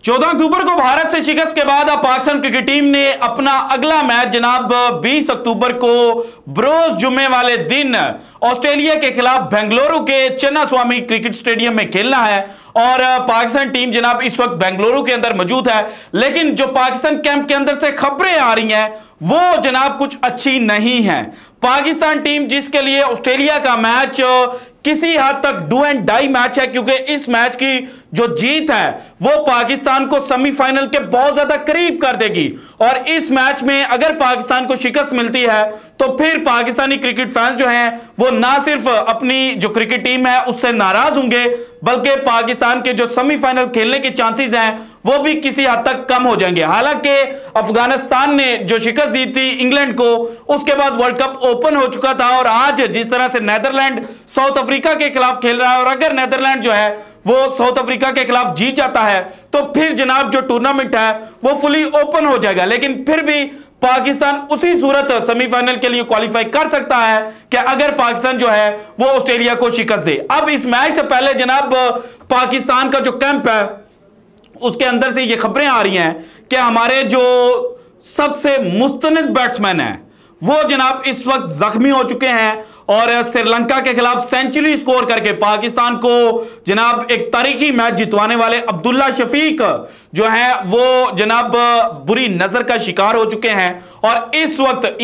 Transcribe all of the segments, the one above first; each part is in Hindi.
14 अक्टूबर को भारत से शिकस्त के बाद अब पाकिस्तान क्रिकेट टीम ने अपना अगला मैच जनाब 20 अक्टूबर को बरोज जुम्मे वाले दिन ऑस्ट्रेलिया के खिलाफ बेंगलुरु के चिन्नास्वामी क्रिकेट स्टेडियम में खेलना है। और पाकिस्तान टीम जनाब इस वक्त बेंगलुरु के अंदर मौजूद है, लेकिन जो पाकिस्तान कैंप के अंदर से खबरें आ रही हैं वो जनाब कुछ अच्छी नहीं है। पाकिस्तान टीम जिसके लिए ऑस्ट्रेलिया का मैच किसी हद तक डू एंड डाई मैच है, क्योंकि इस मैच की जो जीत है वो पाकिस्तान को सेमीफाइनल के बहुत ज्यादा करीब कर देगी। और इस मैच में अगर पाकिस्तान को शिकस्त मिलती है तो फिर पाकिस्तानी क्रिकेट फैंस जो हैं वो ना सिर्फ अपनी जो क्रिकेट टीम है उससे नाराज होंगे, बल्कि पाकिस्तान के जो सेमीफाइनल खेलने के चांसेस हैं वो भी किसी हद तक कम हो जाएंगे। हालांकि अफगानिस्तान ने जो शिकस्त दी थी इंग्लैंड को, उसके बाद वर्ल्ड कप ओपन हो चुका था और आज जिस तरह से नीदरलैंड साउथ अफ्रीका के खिलाफ खेल रहा है और अगर नीदरलैंड जो है वो साउथ अफ्रीका के खिलाफ जीत जाता है तो फिर जनाब जो टूर्नामेंट है वो फुली ओपन हो जाएगा। लेकिन फिर भी पाकिस्तान उसी सूरत सेमीफाइनल के लिए क्वालिफाई कर सकता है कि अगर पाकिस्तान जो है वो ऑस्ट्रेलिया को शिकस्त दे। अब इस मैच से पहले जनाब पाकिस्तान का जो कैंप है उसके अंदर से ये खबरें आ रही हैं कि हमारे जो सबसे मुस्तनिद बैट्समैन हैं वो जनाब इस वक्त जख्मी हो चुके हैं और श्रीलंका के खिलाफ सेंचुरी स्कोर करके पाकिस्तान को जनाब एक तारीखी मैच जितवाने वाले अब्दुल्ला शफीक जो है वो जनाब बुरी नजर का शिकार हो चुके हैं। और इस वक्त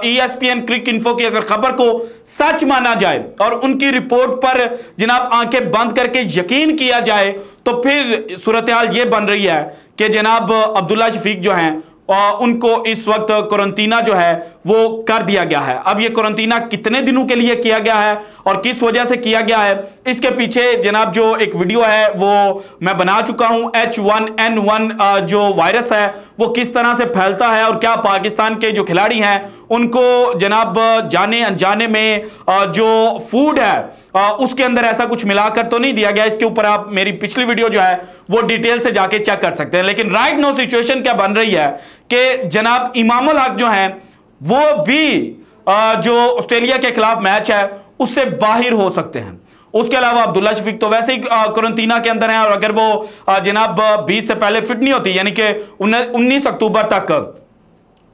ESPN क्रिक इन्फो की अगर खबर को सच माना जाए और उनकी रिपोर्ट पर जनाब आंखें बंद करके यकीन किया जाए तो फिर सूरत हाल ये बन रही है कि जनाब अब्दुल्ला शफीक जो हैं उनको इस वक्त क्वारंटीना जो है वो कर दिया गया है। अब ये क्वारंटीना कितने दिनों के लिए किया गया है और किस वजह से किया गया है, इसके पीछे जनाब जो एक वीडियो है वो मैं बना चुका हूं। H1N1 जो वायरस है वो किस तरह से फैलता है और क्या पाकिस्तान के जो खिलाड़ी हैं उनको जनाब जाने अनजाने में जो फूड है उसके अंदर ऐसा कुछ मिलाकर तो नहीं दिया गया। इसके ऊपर आप मेरी पिछली वीडियो जो है वो डिटेल से जाके चेक कर सकते हैं। लेकिन राइट नो सिचुएशन क्या बन रही है कि जनाब इमामुल हक जो हैं वो भी जो ऑस्ट्रेलिया के खिलाफ मैच है उससे बाहर हो सकते हैं। उसके अलावा अब्दुल्ला शफीक तो वैसे ही क्वारंटीना के अंदर हैं और अगर वो जनाब 20 से पहले फिट नहीं होती यानी कि 19 अक्टूबर तक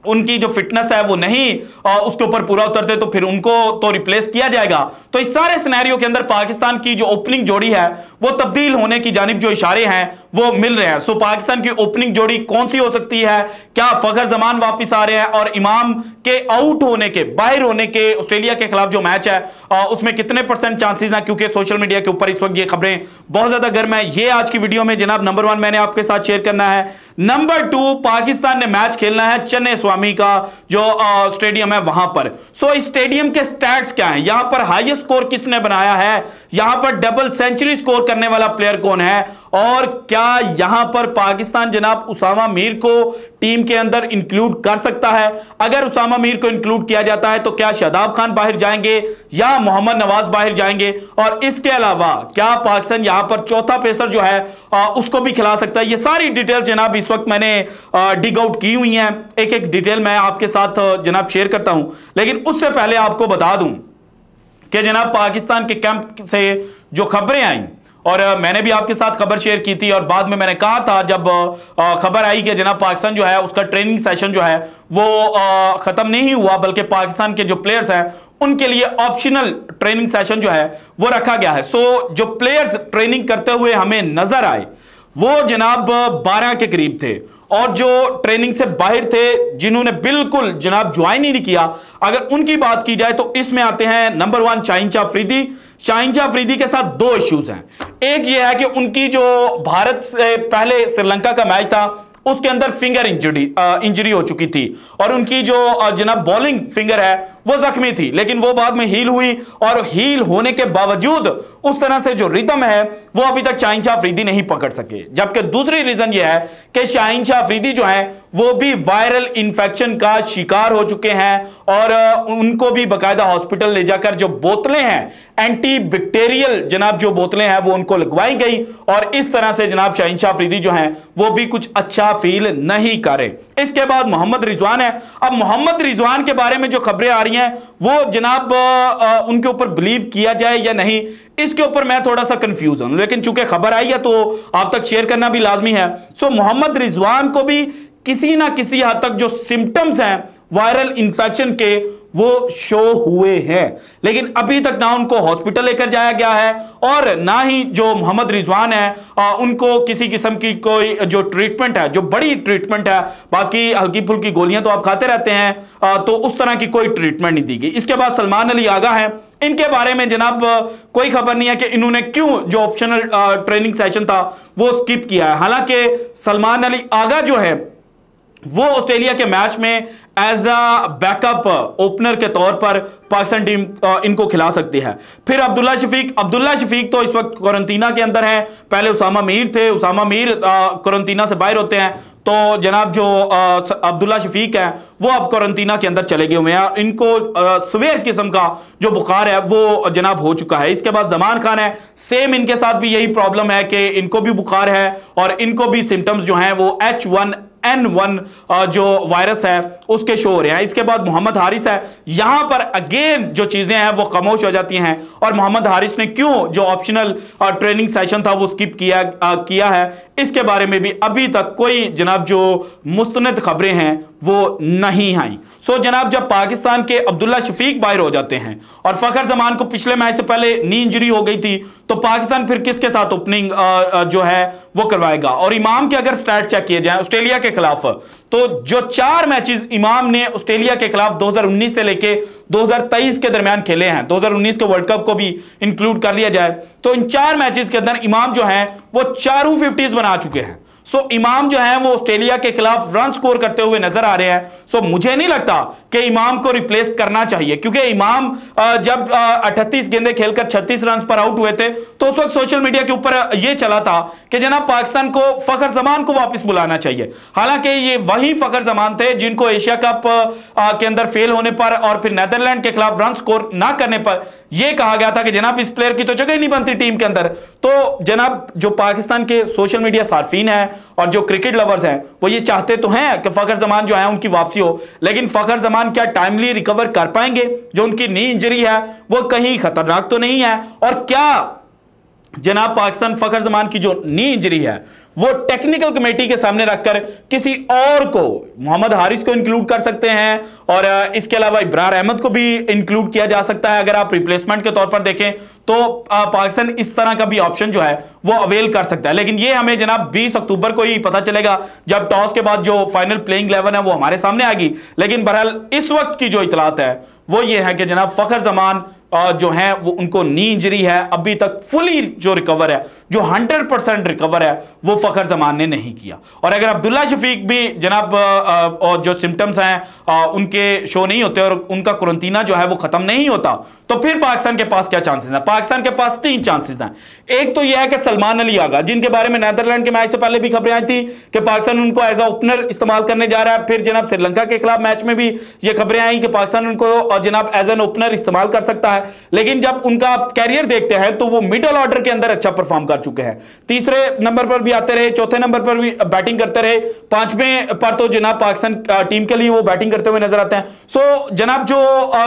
उनकी जो फिटनेस है वो नहीं उसके ऊपर पूरा उतरते तो फिर उनको तो रिप्लेस किया जाएगा। तो इस सारे सिनेरियो के अंदर पाकिस्तान की जो ओपनिंग जोड़ी है वो तब्दील होने की जानिब जो इशारे हैं वो मिल रहे हैं। सो पाकिस्तान की ओपनिंग जोड़ी कौन सी हो सकती है? क्या फखर जमान वापस आ रहे हैं और इमाम के आउट होने के बाहर होने के ऑस्ट्रेलिया के खिलाफ जो मैच है उसमें कितने % चांसेस हैं? क्योंकि सोशल मीडिया के ऊपर इस वक्त ये खबरें बहुत ज्यादा गर्म है। ये आज की वीडियो में जनाब नंबर 1 मैंने आपके साथ शेयर करना है। नंबर 2 पाकिस्तान ने मैच खेलना है चिन्नास्वामी का जो स्टेडियम है वहां पर। सो इस स्टेडियम के स्टैट्स क्या हैं, यहां पर हाईएस्ट स्कोर किसने बनाया है, यहां पर डबल सेंचुरी स्कोर करने वाला प्लेयर कौन है और क्या यहां पर पाकिस्तान जनाब उसामा मीर को टीम के अंदर इंक्लूड कर सकता है? अगर उसामा मीर को इंक्लूड किया जाता है तो क्या शादाब खान बाहर जाएंगे या मोहम्मद नवाज बाहर जाएंगे? और इसके अलावा क्या पाकिस्तान यहां पर चौथा पेसर जो है उसको भी खिला सकता है? ये सारी डिटेल्स जनाब इस वक्त मैंने डिग आउट की हुई हैं, एक एक डिटेल मैं आपके साथ जनाब शेयर करता हूं। लेकिन उससे पहले आपको बता दूं कि जनाब पाकिस्तान के कैंप से जो खबरें आई और मैंने भी आपके साथ खबर शेयर की थी और बाद में मैंने कहा था जब खबर आई कि जनाब पाकिस्तान जो है उसका ट्रेनिंग सेशन जो है वो खत्म नहीं हुआ बल्कि पाकिस्तान के जो प्लेयर्स हैं उनके लिए ऑप्शनल ट्रेनिंग सेशन जो है वो रखा गया है। सो जो प्लेयर्स ट्रेनिंग करते हुए हमें नजर आए वो जनाब 12 के करीब थे और जो ट्रेनिंग से बाहर थे जिन्होंने बिल्कुल जनाब ज्वाइन ही नहीं किया, अगर उनकी बात की जाए तो इसमें आते हैं नंबर 1 शाहीन शाह अफरीदी। शाहीन शाह अफरीदी के साथ 2 इश्यूज हैं। एक ये है कि उनकी जो भारत से पहले श्रीलंका का मैच था उसके अंदर फिंगर इंजरी हो चुकी थी और उनकी जो जनाब बॉलिंग फिंगर है वो जख्मी थी, लेकिन वो बाद में हील हुई और हील होने के बावजूद उस तरह से जो रिदम है वो अभी तक शाहीन शाह अफरीदी नहीं पकड़ सके। जबकि दूसरी रीजन ये है कि शाहीन शाह अफरीदी जो है वो भी वायरल इंफेक्शन का शिकार हो चुके हैं और उनको भी बाकायदा हॉस्पिटल ले जाकर जो बोतलें हैं एंटी बैक्टीरियल जनाब जो बोतलें हैं वो उनको लगवाई गई और इस तरह से जनाब शाहीन शाह अफरीदी जो हैं वो भी कुछ अच्छा अच्छा फील नहीं कर रहे। इसके बाद मोहम्मद रिजवान है। अब मोहम्मद रिजवान के बारे में जो खबरें आ रही हैं वो जनाब उनके ऊपर बिलीव किया जाए या नहीं, इसके ऊपर मैं थोड़ा सा कंफ्यूज हूं, लेकिन चूंकि खबर आई है तो आप तक शेयर करना भी लाजमी है। सो मोहम्मद रिजवान को भी किसी ना किसी हद तक जो सिम्टम्स हैं वायरल इंफेक्शन के वो शो हुए हैं, लेकिन अभी तक ना उनको हॉस्पिटल लेकर जाया गया है और ना ही जो मोहम्मद रिजवान है उनको किसी किस्म की कोई जो ट्रीटमेंट है, जो बड़ी ट्रीटमेंट है, बाकी हल्की फुल्की गोलियां तो आप खाते रहते हैं, तो उस तरह की कोई ट्रीटमेंट नहीं दी गई। इसके बाद सलमान अली आगा है, इनके बारे में जनाब कोई खबर नहीं है कि इन्होंने क्यों जो ऑप्शनल ट्रेनिंग सेशन था वो स्किप किया है। हालांकि सलमान अली आगा जो है वो ऑस्ट्रेलिया के मैच में एज अ बैकअप ओपनर के तौर पर पाकिस्तान टीम इनको खिला सकती है। फिर अब्दुल्ला शफीक तो इस वक्त क्वारंटीना के अंदर है। पहले उसामा मीर थे, उसामा मीर क्वारंटीना से बाहर होते हैं, तो जनाब जो अब्दुल्ला शफीक है वो अब क्वारंटीना के अंदर चले गए हुए हैं। इनको सवेर किस्म का जो बुखार है वो जनाब हो चुका है। इसके बाद जमान खान है, सेम इनके साथ भी यही प्रॉब्लम है कि इनको भी बुखार है और इनको भी सिम्टम्स जो हैं वो H1N1 जो वायरस है उसके शो हो रहे हैं। इसके बाद मोहम्मद हारिस है, यहां पर अगेन जो चीजें हैं वो खामोश हो जाती हैं और मोहम्मद हारिस ने क्यों जो ऑप्शनल ट्रेनिंग सेशन था वो स्किप किया है, इसके बारे में भी अभी तक कोई जनाब जो मुस्तनद खबरें हैं वो नहीं आई। सो जनाब जब पाकिस्तान के अब्दुल्ला शफीक बाहर हो जाते हैं और फखर जमान को पिछले मैच से पहले नी इंजरी हो गई थी, तो पाकिस्तान फिर किसके साथ ओपनिंग जो है वो करवाएगा। और इमाम के अगर स्टैट चेक किए जाए ऑस्ट्रेलिया के खिलाफ, तो जो 4 मैचेस इमाम ने ऑस्ट्रेलिया के खिलाफ 2019 से लेके 2023 के दरमियान खेले हैं, 2019 के वर्ल्ड कप को भी इंक्लूड कर लिया जाए, तो इन 4 मैचेस के अंदर इमाम जो है वो 4 50s बना चुके हैं। सो इमाम जो है वो ऑस्ट्रेलिया के खिलाफ रन स्कोर करते हुए नजर आ रहे हैं। सो मुझे नहीं लगता कि इमाम को रिप्लेस करना चाहिए, क्योंकि इमाम जब 38 गेंदें खेलकर 36 रन पर आउट हुए थे तो उस वक्त सोशल मीडिया के ऊपर यह चला था कि जनाब पाकिस्तान को फखर जमान को वापस बुलाना चाहिए। हालांकि ये वही फखर जमान थे जिनको एशिया कप के अंदर फेल होने पर और फिर नीदरलैंड के खिलाफ रन स्कोर ना करने पर यह कहा गया था कि जनाब इस प्लेयर की तो जगह ही नहीं बनती टीम के अंदर। तो जनाब जो पाकिस्तान के सोशल मीडिया सार्फिन है और जो क्रिकेट लवर्स हैं वो ये चाहते तो हैं कि फखर जमान जो है उनकी वापसी हो, लेकिन फखर जमान क्या टाइमली रिकवर कर पाएंगे? जो उनकी नी इंजरी है वो कहीं खतरनाक तो नहीं है? और क्या जनाब पाकिस्तान फखर जमान की जो नी इंजरी है वो टेक्निकल कमेटी के सामने रखकर किसी और को, मोहम्मद हारिस को इंक्लूड कर सकते हैं और इसके अलावा इब्रार अहमद को भी इंक्लूड किया जा सकता है। अगर आप रिप्लेसमेंट के तौर पर देखें तो पाकिस्तान इस तरह का भी ऑप्शन जो है वो अवेल कर सकता है, लेकिन ये हमें जनाब 20 अक्टूबर को ही पता चलेगा जब टॉस के बाद जो फाइनल प्लेइंग 11 है वो हमारे सामने आएगी। लेकिन बहरहाल इस वक्त की जो इतलात है वो ये है कि जनाब फखर जमान जो है वो उनको नी इंजरी है, अभी तक फुली जो रिकवर है, जो 100% रिकवर है वो फखर जमान ने नहीं किया। और अगर अब्दुल्ला शफीक भी जनाब और जो सिम्टम्स हैं उनके शो नहीं होते और उनका क्वारंटीना जो है वो खत्म नहीं होता, तो फिर पाकिस्तान के पास क्या चांसेस हैं? पाकिस्तान के पास 3 चांसेस हैं। एक तो यह है कि सलमान अली आगा, जिनके बारे में नीदरलैंड के मैच से पहले भी खबरें आई थी कि पाकिस्तान उनको एज अ ओपनर इस्तेमाल करने जा रहा है। फिर जनाब श्रीलंका के खिलाफ मैच में भी ये खबरें आई कि पाकिस्तान उनको जनाब एज एन ओपनर इस्तेमाल कर सकता है, लेकिन जब उनका कैरियर देखते हैं तो वो मिडिल ऑर्डर के अंदर अच्छा परफॉर्म कर चुके हैं। तीसरे नंबर पर भी आते रहे, चौथे नंबर पर भी बैटिंग करते रहे, 5वें पर तो जनाब पाकिस्तान टीम के लिए वो बैटिंग करते हुए नजर आते हैं। सो जनाब जो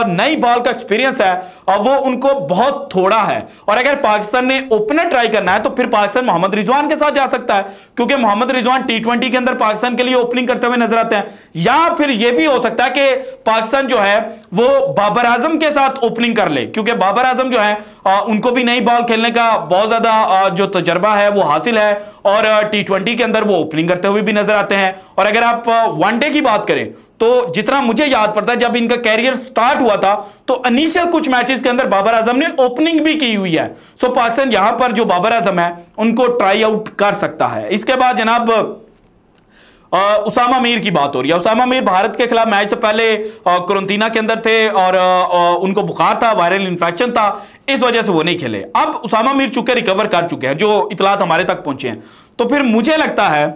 नई बॉल का एक्सपीरियंस है वो उनको बहुत थोड़ा है और अगर पाकिस्तान ने ओपनर ट्राई करना है तो फिर पाकिस्तान मोहम्मद रिजवान के साथ जा सकता है, क्योंकि मोहम्मद रिजवान T20 के अंदर पाकिस्तान के लिए ओपनिंग करते हुए नजर आते हैं। या फिर यह भी हो सकता है कि पाकिस्तान जो है वो बाबर आजम के साथ ओपनिंग कर ले, क्योंकि बाबर आजम जो है उनको भी नई बॉल खेलने का बहुत ज्यादा जो तजर्बा है वो हासिल है और T20 के अंदर वो ओपनिंग करते हुए भी नजर आते हैं। और अगर आप वनडे की बात करें तो जितना मुझे याद पड़ता है जब इनका कैरियर स्टार्ट हुआ था तो इनिशियल कुछ मैचेस के अंदर बाबर आजम ने ओपनिंग भी की हुई है। सो पाकिस्तान यहां पर जो बाबर आजम है उनको ट्राई आउट कर सकता है। इसके बाद जनाब उसामा मीर की बात हो रही है। उसामा मीर भारत के खिलाफ मैच से पहले क्वारंटीना के अंदर थे और उनको बुखार था, वायरल इन्फेक्शन था, इस वजह से वो नहीं खेले। अब उसामा मीर चुके रिकवर कर चुके हैं, जो इतलात हमारे तक पहुंचे हैं। तो फिर मुझे लगता है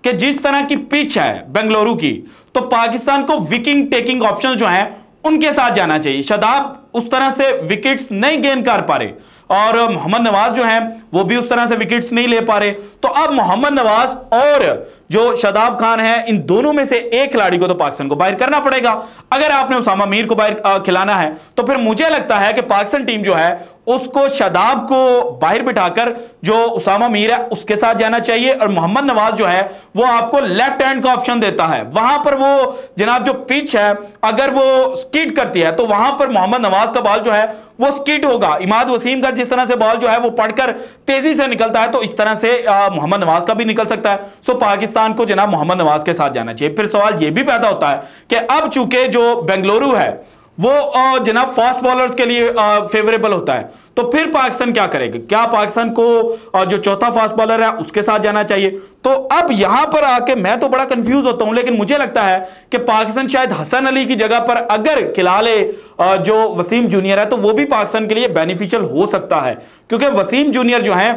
कि जिस तरह की पिच है बेंगलुरु की, तो पाकिस्तान को विकेट टेकिंग ऑप्शन जो हैं उनके साथ जाना चाहिए। शादाब उस तरह से विकेट्स नहीं गेन कर पा रहे। और मोहम्मद नवाज जो है वो भी उस तरह से विकेट्स नहीं ले पा रहे। तो अब मोहम्मद नवाज और जो शादाब खान है, इन दोनों में से एक खिलाड़ी को तो पाकिस्तान को बाहर करना पड़ेगा। अगर आपने उसामा मीर को बाहर खिलाना है तो फिर मुझे लगता है कि पाकिस्तान टीम जो है उसको शादाब को बाहर बिठाकर जो उसामा मीर है उसके साथ जाना चाहिए, और मोहम्मद नवाज जो है वो आपको लेफ्ट हैंड का ऑप्शन देता है। वहां पर वो जनाब जो पिच है अगर वो स्किड करती है तो वहां पर मोहम्मद नवाज का बॉल जो है वो स्किड होगा। इमाद वसीम का जिस तरह से बॉल जो है वो पढ़कर तेजी से निकलता है तो इस तरह से मोहम्मद नवाज का भी निकल सकता है। सो पाकिस्तान को जनाब मोहम्मद नवाज के साथ जाना चाहिए। फिर सवाल यह भी पैदा होता है कि अब चूंकि जो बेंगलुरु है वो जनाब फास्ट बॉलर्स के लिए फेवरेबल होता है, तो फिर पाकिस्तान क्या करेगा? क्या पाकिस्तान को जो चौथा फास्ट बॉलर है उसके साथ जाना चाहिए? तो अब यहां पर आके मैं तो बड़ा कंफ्यूज होता हूं, लेकिन मुझे लगता है कि पाकिस्तान शायद हसन अली की जगह पर अगर खिला ले जो वसीम जूनियर है तो वो भी पाकिस्तान के लिए बेनिफिशियल हो सकता है, क्योंकि वसीम जूनियर जो है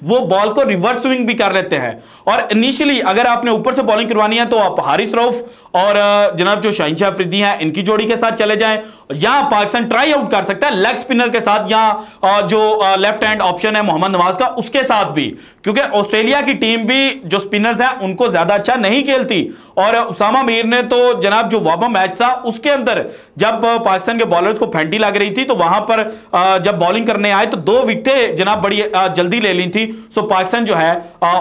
वो बॉल को रिवर्स स्विंग भी कर लेते हैं। और इनिशियली अगर आपने ऊपर से बॉलिंग करवानी है तो आप हारिस रऊफ और जनाब जो शाहीन शाह अफरीदी हैं इनकी जोड़ी के साथ चले जाएं। यहां पाकिस्तान ट्राई आउट कर सकता है लेग स्पिनर के साथ, या जो लेफ्ट हैंड ऑप्शन है मोहम्मद नवाज का उसके साथ भी, क्योंकि ऑस्ट्रेलिया की टीम भी जो स्पिनर्स हैं उनको ज्यादा अच्छा नहीं खेलती। और उसामा मीर ने तो जनाब जो वार्म मैच था उसके अंदर जब पाकिस्तान के बॉलर्स को फेंटी लग रही थी तो वहां पर जब बॉलिंग करने आए तो 2 विकेटें जनाब बड़ी जल्दी ले ली थी। सो पाकिस्तान जो है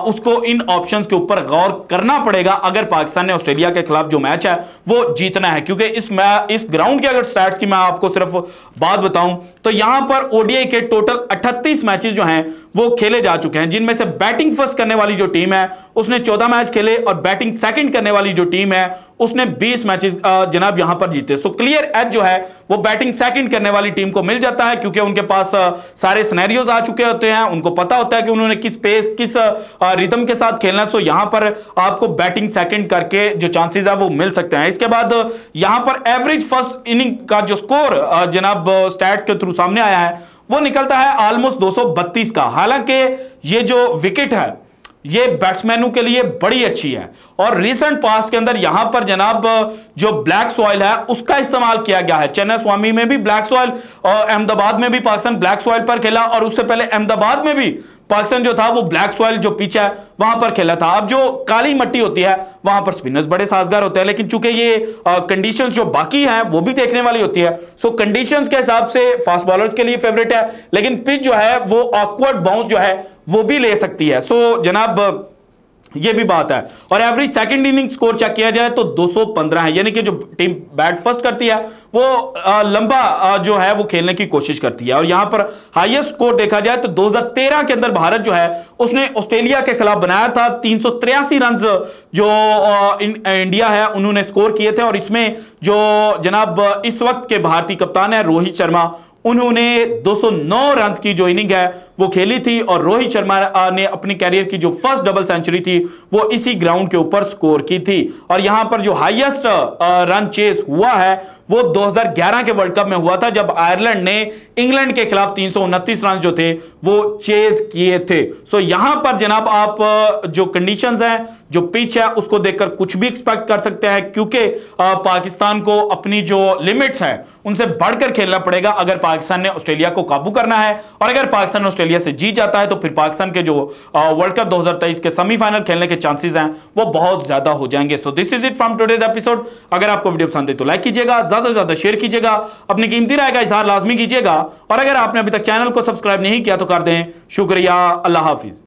उसको इन ऑप्शंस के ऊपर गौर करना पड़ेगा अगर पाकिस्तान ने ऑस्ट्रेलिया के खिलाफ जो मैच है वो जीतना है, क्योंकि इस ग्राउंड के अगर स्टैट्स की मैं आपको सिर्फ बात बताऊं तो यहां पर ओडीआई के टोटल 38 मैचेस जो हैं वो खेले जा चुके हैं, जिनमें से बैटिंग फर्स्ट करने वाली जो टीम है उसने 14 मैच खेले और बैटिंग सेकंड करने वाली जो टीम है उसने 20 मैचेस जनाब यहां पर जीते। सो क्लियर एज जो है वो बैटिंग सेकंड करने वाली टीम को मिल जाता है, क्योंकि उनके पास सारे सिनेरियोज आ चुके होते हैं, उनको पता होता है कि उन्होंने किस पेस किस रिदम के साथ खेलना है। सो यहां पर आपको बैटिंग सेकंड करके जो चांसेस है वो मिल सकते हैं। इसके बाद यहां पर एवरेज फर्स्ट इनिंग का जो स्कोर जनाब स्टैट्स के थ्रू सामने आया है वो निकलता है ऑलमोस्ट 232 का। हालांकि ये जो विकेट है ये बैट्समैनों के लिए बड़ी अच्छी है, और रीसेंट पास्ट के अंदर यहां पर जनाब जो ब्लैक सॉइल है उसका इस्तेमाल किया गया है। चेन्नई स्वामी में भी ब्लैक सॉइल और अहमदाबाद में भी पाकिस्तान ब्लैक सॉइल पर खेला, और उससे पहले अहमदाबाद में भी पाकिस्तान जो था वो ब्लैक सॉइल जो पिच है वहां पर खेला था। अब जो काली मिट्टी होती है वहां पर स्पिनर्स बड़े साजगार होते हैं, लेकिन चूंकि ये कंडीशंस जो बाकी हैं वो भी देखने वाली होती है। सो कंडीशंस के हिसाब से फास्ट बॉलर्स के लिए फेवरेट है, लेकिन पिच जो है वो ऑकवर्ड बाउंस जो है वो भी ले सकती है। सो जनाब ये भी बात है। और average second inning score check किया जाए तो 215 है, यानी कि जो टीम बैट फर्स्ट करती है वो लंबा जो है वो खेलने की कोशिश करती है। और यहां पर हाईएस्ट स्कोर देखा जाए तो 2013 के अंदर भारत जो है उसने ऑस्ट्रेलिया के खिलाफ बनाया था 383 रन जो इंडिया है उन्होंने स्कोर किए थे। और इसमें जो जनाब इस वक्त के भारतीय कप्तान है रोहित शर्मा, उन्होंने 209 रन की जो इनिंग है वो खेली थी, और रोहित शर्मा ने अपनी कैरियर की जो फर्स्ट डबल सेंचुरी थी वो इसी ग्राउंड के ऊपर स्कोर की थी। और यहां पर जो हाईएस्ट रन चेस हुआ है वो 2011 के वर्ल्ड कप में हुआ था, जब आयरलैंड ने इंग्लैंड के खिलाफ 329 रन जो थे वो चेस किए थे। सो यहां पर जनाब आप जो कंडीशंस हैं जो पिच है उसको देखकर कुछ भी एक्सपेक्ट कर सकते हैं, क्योंकि पाकिस्तान को अपनी जो लिमिट्स हैं उनसे बढ़कर खेलना पड़ेगा अगर पाकिस्तान ने ऑस्ट्रेलिया को काबू करना है। और अगर पाकिस्तान ऑस्ट्रेलिया से जीत जाता है तो फिर पाकिस्तान के जो वर्ल्ड कप 2023 के सेमीफाइनल खेलने के चांसेस हैं वो बहुत ज्यादा हो जाएंगे। So this is it from today's episode. अगर आपको वीडियो पसंद है तो लाइक कीजिएगा, ज्यादा से ज्यादा शेयर कीजिएगा, अपनी कीमती राय का इजहार लाजमी कीजिएगा, और अगर आपने अभी तक चैनल को सब्सक्राइब नहीं किया तो कर दें। शुक्रिया, अल्लाह हाफिज।